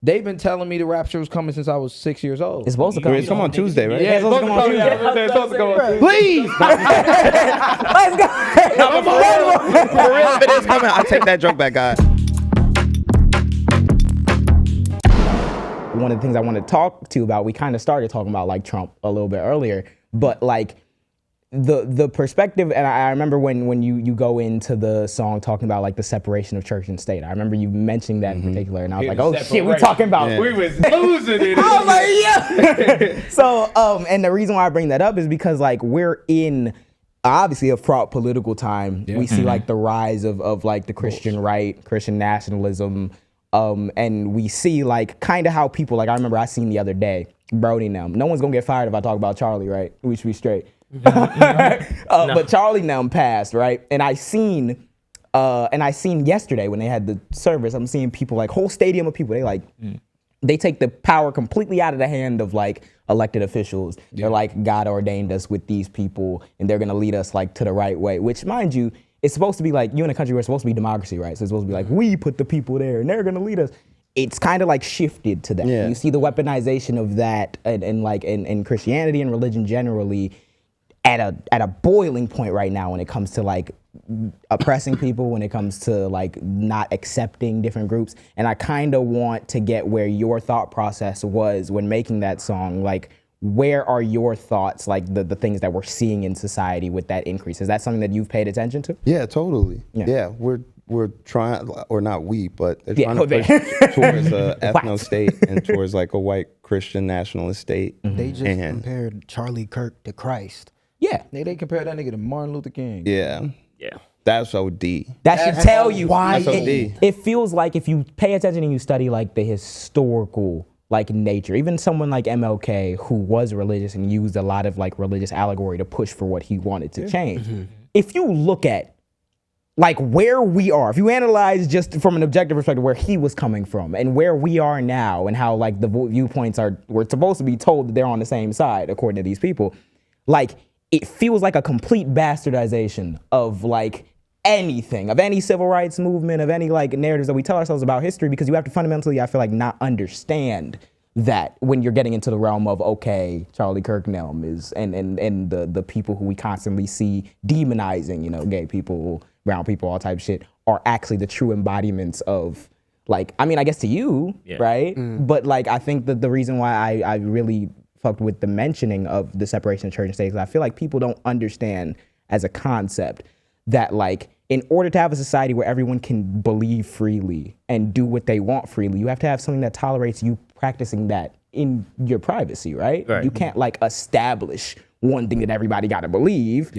They've been telling me the rapture was coming since I was 6 years old. It's supposed to come. It's come on Tuesday, right? Yeah, it's supposed to come on Tuesday. It's supposed to come on. Please. Let's go. For real, if it is coming, I take that joke back, guys. One of the things I want to talk to you about, we kind of started talking about like Trump a little bit earlier, but like the perspective, and I remember when you go into the song talking about like the separation of church and state. I remember you mentioning that in particular, and I was like, oh shit, we're talking about. We was losing it. I was like, yeah. So, and the reason why I bring that up is because like we're in obviously a fraught political time. We see like the rise of like the Christian right, Christian nationalism, and we see like kind of how people, like I remember I seen the other day, Brody and them. No one's gonna get fired if I talk about Charlie, right? We should be straight. But Charlie now passed, right? And I seen yesterday when they had the service, I'm seeing people, like whole stadium of people, they like they take the power completely out of the hand of like elected officials. They're like, God ordained us with these people and they're gonna lead us like to the right way, which mind you, it's supposed to be like, you in a country where it's supposed to be democracy, right? So it's supposed to be like, we put the people there and they're gonna lead us. It's kind of like shifted to that. Yeah. You see the weaponization of that and like in Christianity and religion generally at a boiling point right now when it comes to like oppressing people, when it comes to like not accepting different groups. And I kind of want to get where your thought process was when making that song. Like, where are your thoughts, like the things that we're seeing in society with that increase? Is that something that you've paid attention to? Yeah, totally. Yeah, we're trying, or not we, but they're trying to push towards a ethno state and towards like a white Christian nationalist state. They just compared Charlie Kirk to Christ. Yeah. They compared that nigga to Martin Luther King. Yeah. That's OD. That should tell you why OD. it feels like if you pay attention and you study like the historical like nature, even someone like MLK who was religious and used a lot of like religious allegory to push for what he wanted to change. If you look at like where we are, if you analyze just from an objective perspective where he was coming from and where we are now and how like the viewpoints we're supposed to be told that they're on the same side according to these people, like it feels like a complete bastardization of like anything, of any civil rights movement, of any like narratives that we tell ourselves about history, because you have to fundamentally, I feel like, not understand that when you're getting into the realm of, okay, Charlie Kirknelm is, and the people who we constantly see demonizing, you know, gay people, brown people, all type of shit, are actually the true embodiments of, like, I mean, I guess to you, right? But like, I think that the reason why I really fucked with the mentioning of the separation of church and state is I feel like people don't understand as a concept that like, in order to have a society where everyone can believe freely and do what they want freely, you have to have something that tolerates you practicing that in your privacy, right? You can't like establish one thing that everybody got to believe,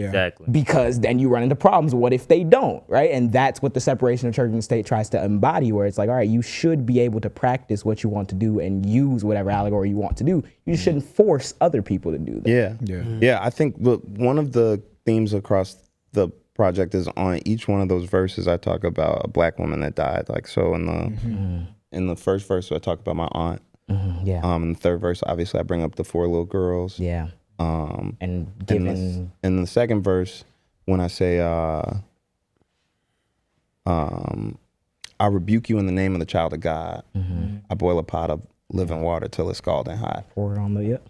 because then you run into problems. What if they don't, right? And that's what the separation of church and state tries to embody, where it's like, all right, you should be able to practice what you want to do and use whatever allegory you want to do. You shouldn't force other people to do that. Yeah, I think one of the themes across the project is on each one of those verses I talk about a black woman that died. Like, so in the first verse I talk about my aunt. In the third verse, obviously I bring up the 4 little girls. And given in the second verse, when I say I rebuke you in the name of the child of God, I boil a pot of living water till it's scalding hot. Pour it on the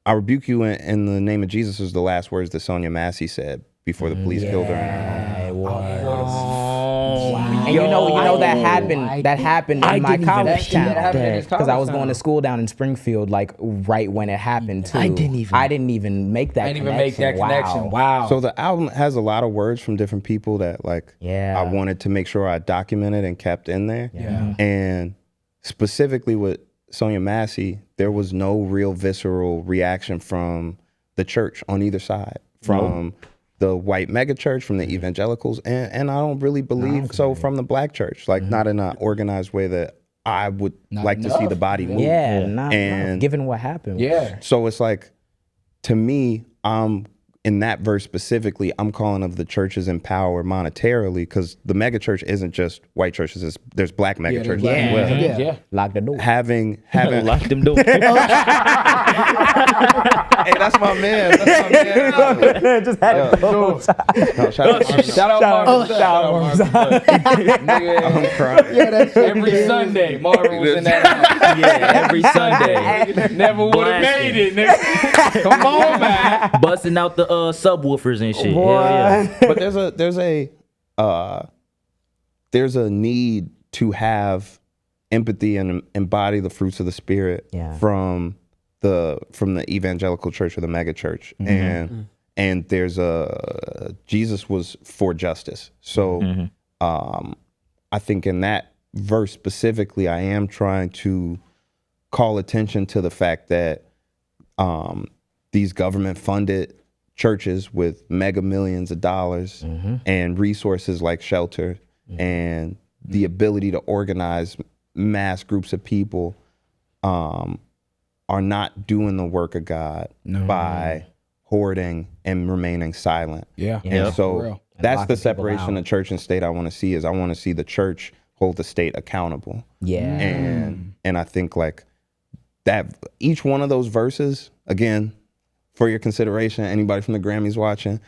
I rebuke you in the name of Jesus is the last words that Sonia Massey said before the police killed her in her home. It was. And you know that happened in my college town, because I was going to school down in Springfield, like right when it happened too. I didn't even make that connection. Wow. So the album has a lot of words from different people that like I wanted to make sure I documented and kept in there. And specifically with Sonia Massey, there was no real visceral reaction from the church on either side, from the white megachurch, from the evangelicals, and I don't really believe so from the black church, like not in an organized way that I would like to see the body move. Given what happened. So it's like, to me, I'm in that verse specifically, I'm calling of the churches in power monetarily, because the mega church isn't just white churches. There's black mega churches as well. Yeah. Lock the door. Having Lock them doors. Hey, that's my man. That's my man. Just had it. Shout out Marvin. I'm crying. Every Sunday, Marvin was in that. Yeah, every Sunday. Never would have made it, nigga. Come on, man. Busting out the subwoofers and shit. Hell yeah. But there's a need to have empathy and embody the fruits of the spirit from the evangelical church or the mega church. And there's Jesus was for justice. So I think in that verse specifically, I am trying to call attention to the fact that these government funded churches with mega millions of dollars and resources like shelter and the ability to organize mass groups of people are not doing the work of God by hoarding and remaining silent. And so that's the separation of church and state I want to see. Is I want to see the church hold the state accountable. And I think like that each one of those verses, again, for your consideration, anybody from the Grammys watching,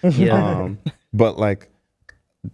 but like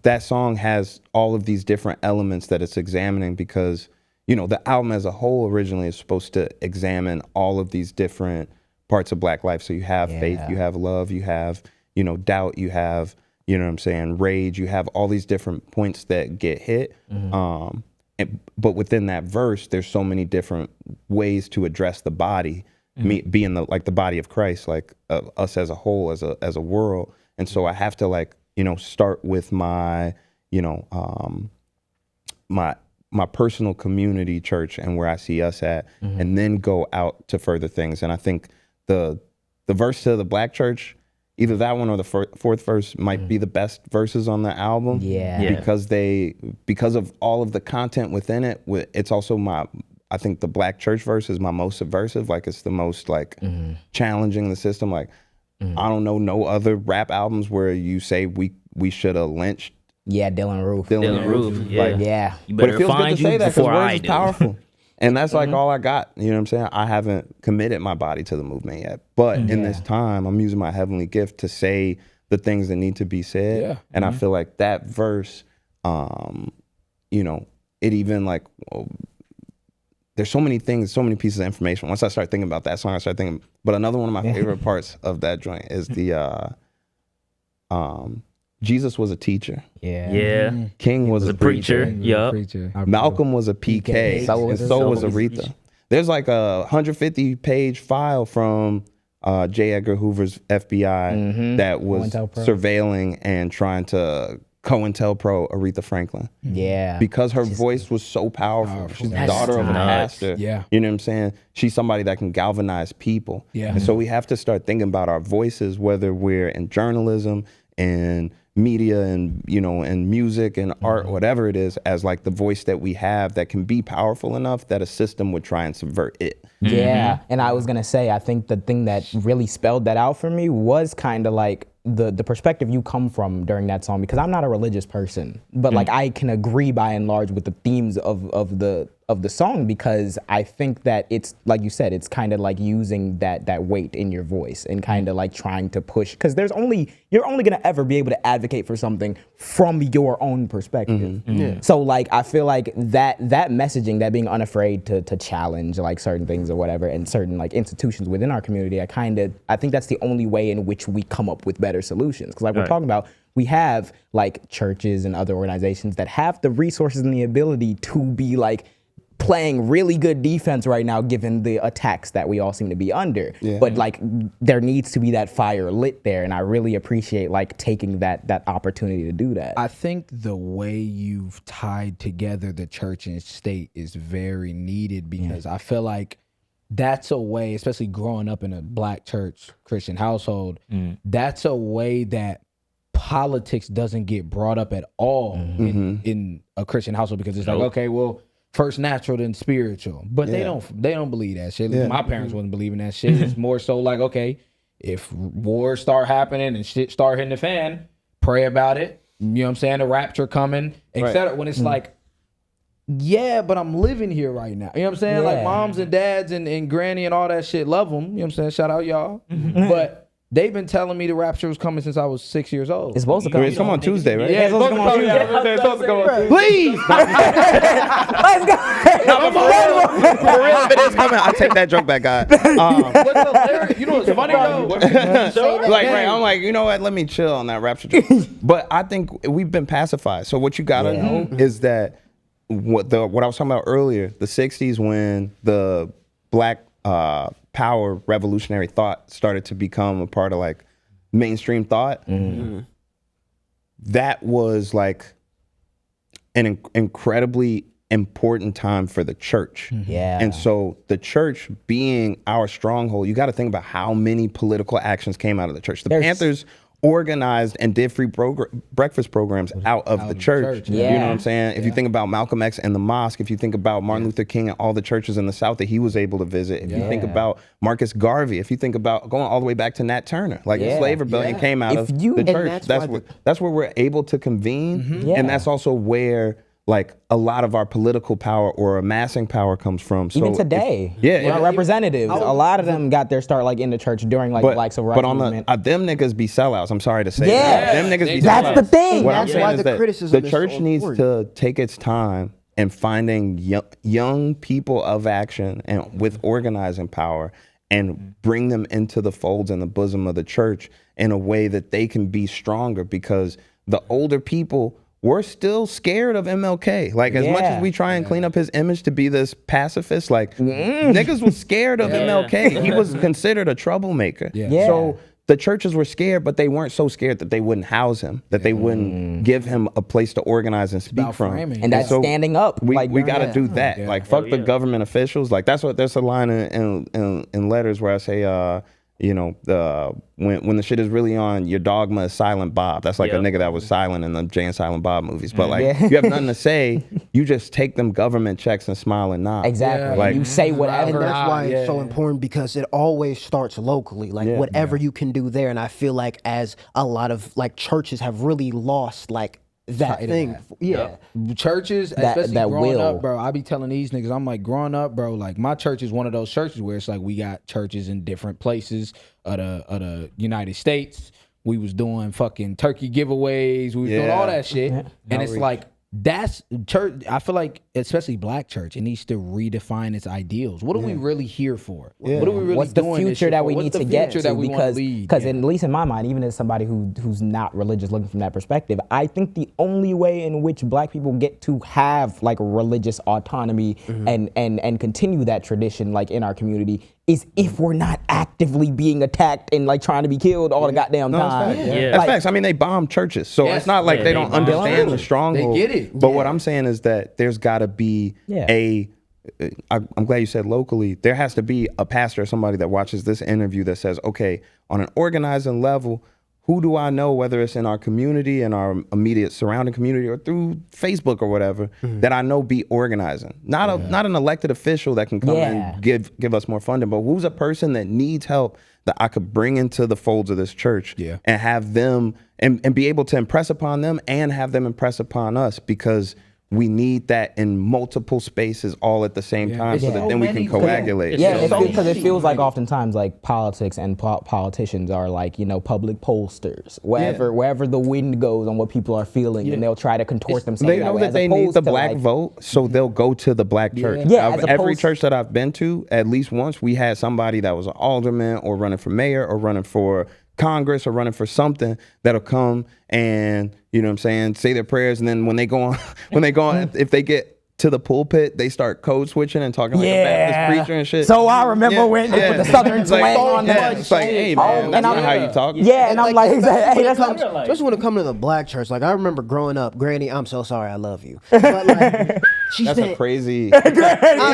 that song has all of these different elements that it's examining, because you know the album as a whole originally is supposed to examine all of these different parts of Black life. So you have faith, you have love, you have, you know, doubt, you have, you know what I'm saying, rage, you have all these different points that get hit. But within that verse, there's so many different ways to address the body, me being the body of Christ, like us as a whole, as a world. And so I have to like, you know, start with my, you know, my personal community church and where I see us at, and then go out to further things. And I think the verse to the Black church, either that one or the fourth verse might be the best verses on the album. Because of all of the content within it. It's also I think the Black church verse is my most subversive. Like it's the most like challenging the system. Like I don't know no other rap albums where you say we should have lynched. Dylan Roof. Dylan Roof. Yeah. You But better it feels good find to say you that because before words I is do. powerful. And that's like all I got. You know what I'm saying? I haven't committed my body to the movement yet. But in this time, I'm using my heavenly gift to say the things that need to be said. And I feel like that verse, you know, it even like, there's so many things, so many pieces of information. Once I start thinking about that song, I start thinking, but another one of my favorite parts of that joint is the, Jesus was a teacher. King was a preacher. Malcolm was a PK. So was Aretha. There's like a 150-page file from J. Edgar Hoover's FBI that was surveilling and trying to COINTELPRO Aretha Franklin. Because her voice was so powerful. She's the daughter of a pastor. You know what I'm saying? She's somebody that can galvanize people. And so we have to start thinking about our voices, whether we're in journalism and media and, you know, and music and art, whatever it is, as like the voice that we have that can be powerful enough that a system would try and subvert it. And I was gonna say, I think the thing that really spelled that out for me was kind of like the perspective you come from during that song, because I'm not a religious person, but like I can agree by and large with the themes of the song, because I think that it's like you said, it's kind of like using that weight in your voice and kind of like trying to push, because you're only gonna ever be able to advocate for something from your own perspective. So like I feel like that messaging, that being unafraid to challenge like certain things or whatever, and certain like institutions within our community, I think that's the only way in which we come up with better solutions. Because like we're talking about, we have like churches and other organizations that have the resources and the ability to be like playing really good defense right now, given the attacks that we all seem to be under. But like there needs to be that fire lit there, and I really appreciate like taking that opportunity to do that. I think the way you've tied together the church and state is very needed, because I feel like that's a way, especially growing up in a Black church Christian household, that's a way that politics doesn't get brought up at all in a Christian household, because it's like, okay, well, first natural then spiritual, but they don't believe that shit. My parents wasn't believing that shit. It's more so like, okay, if wars start happening and shit start hitting the fan, pray about it. You know what I'm saying? The rapture coming, etc. When it's like, yeah, but I'm living here right now. You know what I'm saying? Like moms and dads and granny and all that shit love them. You know what I'm saying? Shout out y'all. But they've been telling me the rapture was coming since I was 6 years old. It's supposed to come. It's come on Tuesday, right? Yeah, it's supposed to come on Tuesday. It's supposed to come on. Please. Let's go. For real, if it is coming, I take that joke back, God. What's hilarious? You know what's funny though? I'm like, you know what? Let me chill on that rapture joke. But I think we've been pacified. So what you gotta know is that what I was talking about earlier, the '60s when the Black power revolutionary thought started to become a part of like mainstream thought. That was like an incredibly important time for the church. And so the church being our stronghold, you got to think about how many political actions came out of the church. The Panthers organized and did free breakfast programs out of the church. You know what I'm saying? If you think about Malcolm X and the mosque, if you think about Martin Luther King and all the churches in the South that he was able to visit, if you think about Marcus Garvey, if you think about going all the way back to Nat Turner, like the slave rebellion came out of the church. That's where we're able to convene. And that's also where like a lot of our political power or amassing power comes from. So even today, representatives, a lot of them got their start like in the church during like the Black Civil Rights movement. But them niggas be sellouts. I'm sorry to say that. Them niggas be sellouts. That's the thing. What I'm saying is that the church needs to take its time in finding young people of action and with organizing power and bring them into the folds and the bosom of the church in a way that they can be stronger, because the older people, we're still scared of MLK. Like as much as we try and clean up his image to be this pacifist, like niggas was scared of MLK. He was considered a troublemaker. So the churches were scared, but they weren't so scared that they wouldn't house him, that they wouldn't give him a place to organize and speak from. And that's standing up. We got to do that. Like fuck the government officials. Like that's a line in letters where I say, you know, when the shit is really on, your dogma is Silent Bob. That's like a nigga that was silent in the Jay and Silent Bob movies. But like, you have nothing to say. You just take them government checks and smile and nod. Exactly. Like, you say whatever. And that's why it's so important, because it always starts locally. Like whatever you can do there. And I feel like as a lot of like churches have really lost like that thing. Churches, especially growing up, bro. I be telling these niggas, I'm like, growing up, bro, like my church is one of those churches where it's like we got churches in different places of the United States. We was doing fucking turkey giveaways. We was doing all that shit. And it's like, that's church. I feel like, especially Black church, it needs to redefine its ideals. What are we really here for? What are we really What's the doing future that we What's need the to get future to? that we Because lead? at least in my mind, even as somebody who's not religious, looking from that perspective, I think the only way in which Black people get to have like religious autonomy and continue that tradition like in our community is if we're not actively being attacked and like trying to be killed all the goddamn time. That's facts. I mean, they bomb churches, so it's not like they don't understand the stronghold. They get it. But what I'm saying is that there's got to be I'm glad you said locally. There has to be a pastor or somebody that watches this interview that says, okay, on an organizing level, who do I know, whether it's in our community, in our immediate surrounding community, or through Facebook or whatever, that I know be organizing? Not an elected official that can come and give us more funding, but who's a person that needs help that I could bring into the folds of this church and have them and be able to impress upon them and have them impress upon us, because we need that in multiple spaces all at the same time so that then we can coagulate. Because it feels like oftentimes like politics and politicians are like, you know, public pollsters. Wherever the wind goes on what people are feeling, and they'll try to contort themselves. They know that they need the Black vote, so they'll go to the Black church. Every church that I've been to, at least once, we had somebody that was an alderman or running for mayor or running for Congress or running for something that'll come and, you know what I'm saying, say their prayers, and then when they go on, if they get to the pulpit, they start code switching and talking like a Baptist preacher and shit. So I remember when they put the Southern twang on that. It's like, hey man, that's not how you talk. And I'm like, hey, that's not. Just when it comes to the Black church, like I remember growing up, Granny, I'm so sorry, I love you. But like, that's a crazy. I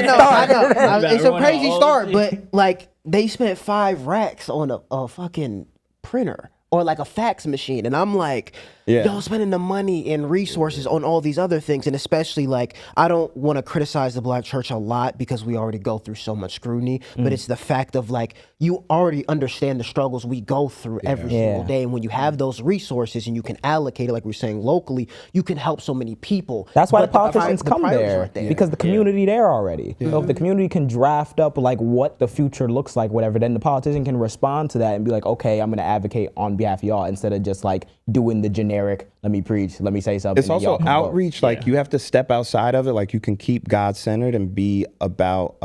know. It's a crazy start, but like they spent 5 racks on a fucking printer or like a fax machine, and I'm like, y'all spending the money and resources on all these other things. And especially, like, I don't want to criticize the black church a lot because we already go through so much scrutiny, but it's the fact of, like, you already understand the struggles we go through every single day. And when you have those resources and you can allocate it, like we're saying, locally, you can help so many people. That's why But the politicians come there, aren't there. because the community there already. So if the community can draft up like what the future looks like, whatever, then the politician can respond to that and be like, okay, I'm going to advocate on behalf of y'all, instead of just like doing the generic, let me preach, let me say something. It's also outreach. Like you have to step outside of it. Like you can keep God centered and be about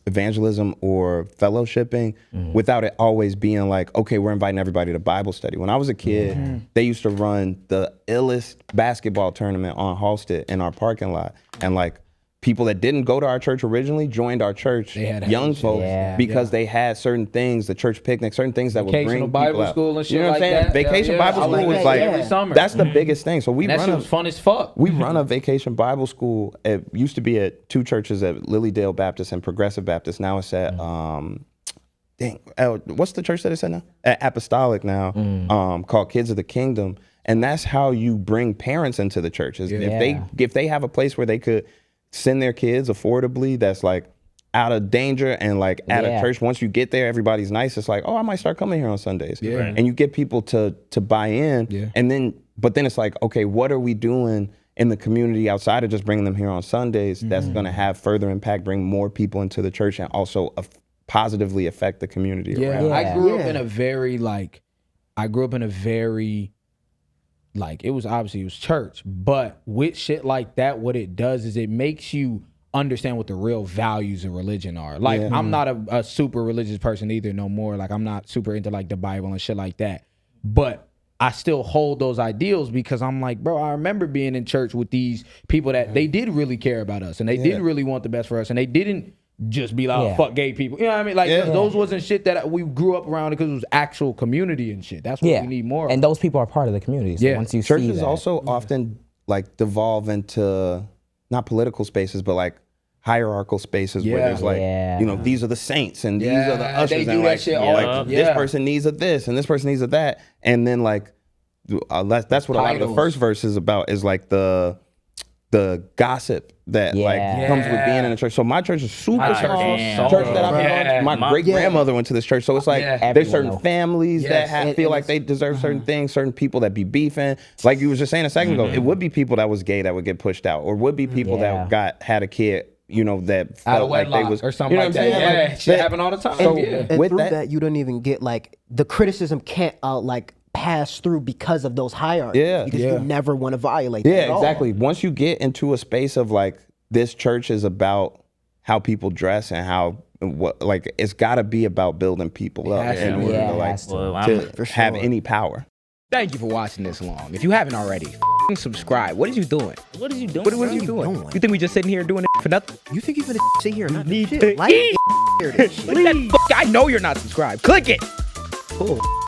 evangelism or fellowshipping without it always being like, okay, we're inviting everybody to Bible study. When I was a kid, they used to run the illest basketball tournament on Halstead in our parking lot. And like people that didn't go to our church originally joined our church, young folks, because they had certain things, the church picnic, certain things that would bring people Bible out. school and shit, you know what I'm saying? that. Vacation Bible school was like every summer. That's the biggest thing. So we That run shit was fun as fuck. we run a vacation Bible school. It used to be at two churches, at Lilydale Baptist and Progressive Baptist. Now it's at what's the church that it's at now? At Apostolic now, called Kids of the Kingdom. And that's how you bring parents into the churches. If they have a place where they could send their kids affordably, that's like out of danger, and like at a church, once you get there, everybody's nice. It's like, oh, I might start coming here on Sundays. And you get people to buy in, and then, but then it's like, okay, what are we doing in the community outside of just bringing them here on Sundays that's going to have further impact, bring more people into the church, and also positively affect the community around? I grew up in a very like, it was church, but with shit like that, what it does is it makes you understand what the real values of religion are. Like, I'm not a super religious person either no more. Like, I'm not super into like the Bible and shit like that, but I still hold those ideals because I'm like, bro, I remember being in church with these people that they did really care about us and they did really want the best for us, and they didn't just be like, oh, fuck gay people. You know what I mean? Like, those wasn't shit that we grew up around because it was actual community and shit. That's what we need more of. And those people are part of the community. So once you churches see that, also often like devolve into not political spaces, but like hierarchical spaces where there's like, you know, these are the saints and these are the ushers. They do and that like, shit all like this person needs of this and this person needs of that. And then like, that's what a lot of the first verse is about, is like the gossip that like comes with being in a church. So my church is super small. Church that I've been going to, my great grandmother went to this church. So it's like there's certain families that feel like they deserve certain things, certain people that be beefing. Like you was just saying a second ago, it would be people that was gay that would get pushed out, or would be people that had a kid, you know, that felt like they was or something, you know, like that. Yeah, like, shit happen all the time. So and with that, you don't even get like the criticism can't like pass through because of those hierarchies. Because you never want to violate that at exactly. all. Once you get into a space of like, this church is about how people dress and how, what, like, it's got to be about building people up in order to like to have any power. Thank you for watching this long. If you haven't already, subscribe. What are you doing? What are you doing? What are you doing? You think we just sitting here doing it for nothing? You think you're gonna sit here and not Need do shit? Like, I know you're not subscribed. Click it. cool.